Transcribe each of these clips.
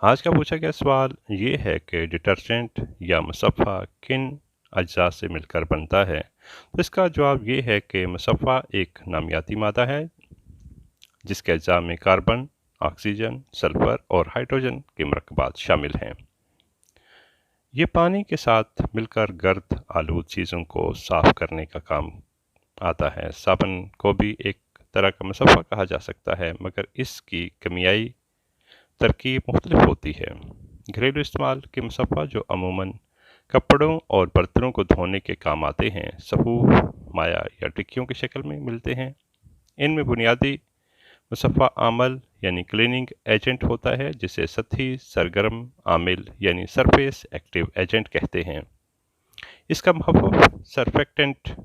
آج کا پوچھا گیا سوال یہ ہے کہ ڈٹرجنٹ یا مصفحہ کن اجزاء سے مل کر بنتا ہے؟ تو اس کا جواب یہ ہے کہ مصفحہ ایک نامیاتی مادہ ہے جس کے اجزاء میں کاربن، آکسیجن، سلفر اور ہائیڈروجن کے مرکبات شامل ہیں۔ یہ پانی کے ساتھ مل کر گرد آلود چیزوں کو صاف کرنے کا کام آتا ہے۔ صابن کو بھی ایک طرح کا مصفحہ کہا جا سکتا ہے، مگر اس کی کیمیائی ترکیب مختلف ہوتی ہے۔ گھریلو استعمال کے مصفحہ جو عموماً کپڑوں اور برتنوں کو دھونے کے کام آتے ہیں، صفوف، مائع یا ٹکیوں کی شکل میں ملتے ہیں۔ ان میں بنیادی مصفحہ عامل یعنی کلیننگ ایجنٹ ہوتا ہے، جسے سطحی سرگرم عامل یعنی سرفیس ایکٹیو ایجنٹ کہتے ہیں۔ اس کا مخفف سرفیکٹنٹ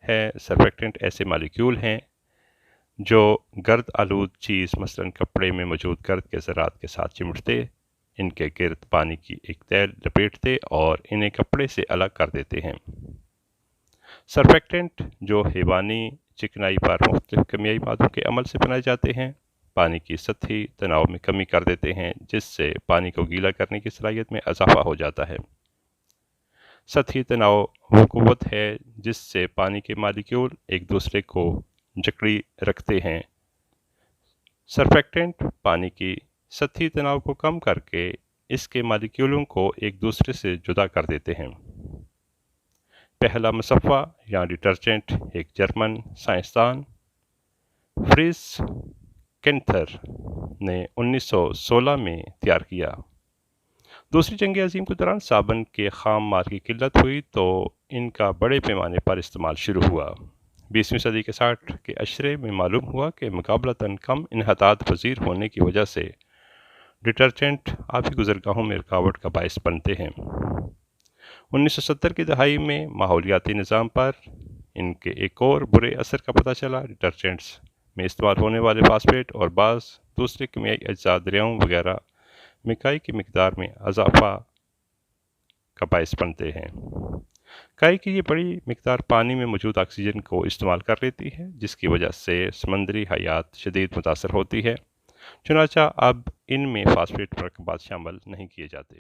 ہے۔ سرفیکٹنٹ ایسے مالیکیول ہیں جو گرد آلود چیز مثلاً کپڑے میں موجود گرد کے ذرات کے ساتھ چمٹتے، ان کے گرد پانی کی ایک تہ لپیٹتے اور انہیں کپڑے سے الگ کر دیتے ہیں۔ سرفیکٹنٹ جو حیوانی چکنائی پر مختلف کیمیائی مادوں کے عمل سے بنائے جاتے ہیں، پانی کی سطحی تناؤ میں کمی کر دیتے ہیں، جس سے پانی کو گیلا کرنے کی صلاحیت میں اضافہ ہو جاتا ہے۔ سطحی تناؤ وہ قوت ہے جس سے پانی کے مالیکیول ایک دوسرے کو جکڑی رکھتے ہیں۔ سرفیکٹنٹ پانی کی سطحی تناؤ کو کم کر کے اس کے مالیکیولوں کو ایک دوسرے سے جدا کر دیتے ہیں۔ پہلا مصفحہ یا ڈٹرجنٹ ایک جرمن سائنسدان فریٹز کینتھر نے 1916 میں تیار کیا۔ دوسری جنگ عظیم کے دوران صابن کے خام مال کی قلت ہوئی تو ان کا بڑے پیمانے پر استعمال شروع ہوا۔ 20ویں صدی کے 60 کے عشرے میں معلوم ہوا کہ مقابلتاً کم انحطاط پذیر ہونے کی وجہ سے ڈٹرجنٹ آبی گزرگاہوں میں رکاوٹ کا باعث بنتے ہیں۔ 1970 کی دہائی میں ماحولیاتی نظام پر ان کے ایک اور برے اثر کا پتہ چلا۔ ڈٹرجنٹس میں استعمال ہونے والے فاسفیٹ اور بعض دوسرے کیمیائی اجزاء دریاؤں وغیرہ میں کائی کی مقدار میں اضافہ کا باعث بنتے ہیں۔ کائی کی یہ بڑی مقدار پانی میں موجود آکسیجن کو استعمال کر لیتی ہے، جس کی وجہ سے سمندری حیات شدید متاثر ہوتی ہے۔ چنانچہ اب ان میں فاسفیٹ مرکبات شامل نہیں کیے جاتے۔